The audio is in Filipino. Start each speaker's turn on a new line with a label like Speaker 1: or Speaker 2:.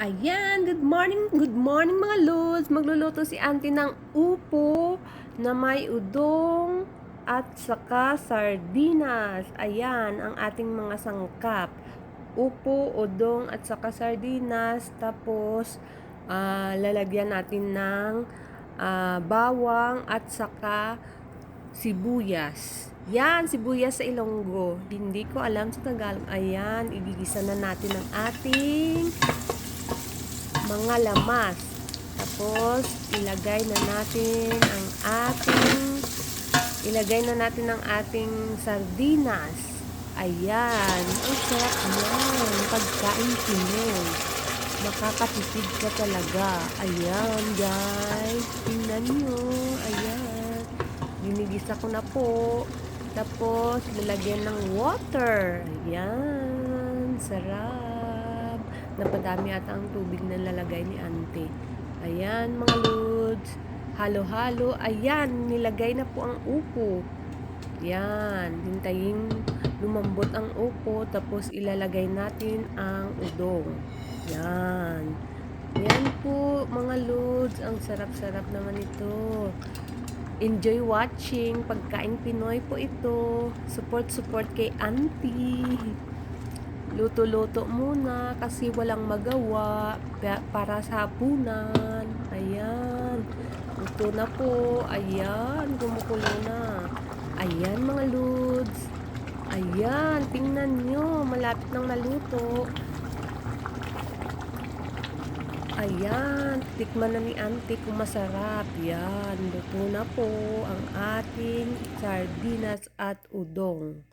Speaker 1: Ayan, good morning mga lods. Magluluto si auntie ng upo na may udong at saka sardinas. Ayan, ang ating mga sangkap. Upo, udong at saka sardinas. Tapos, lalagyan natin ng bawang at saka sibuyas. Yan, sibuyas sa Ilonggo. Hindi ko alam sa Tagalog. Ayan, igigisa na natin ang ating mga lamas. Tapos, ilagay na natin ang ating sardinas. Ayan. Ang sarap yan. Pagkain Pinoy. Makakatipid ka talaga. Ayan, guys. Tingnan nyo. Ayan. Ginigisa ko na po. Tapos, lalagyan ng water. Ayan. Sarap. Napadami ata ang tubig na lalagay ni auntie. Ayan, mga lods. Halo-halo. Ayan, nilagay na po ang upo. Yan. Hintayin lumambot ang upo. Tapos, ilalagay natin ang udong. Yan. Yan po, mga lods. Ang sarap-sarap naman ito. Enjoy watching. Pagkain Pinoy po ito. Support kay auntie. Luto-luto muna kasi walang magawa para sa hapunan. Ayan. Luto na po. Ayan. Gumukulo na. Ayan, mga lods. Ayan. Tingnan nyo. Malapit nang maluto. Ayan. Tikman na ni auntie kung masarap. Yan. Luto na po ang ating sardinas at udong.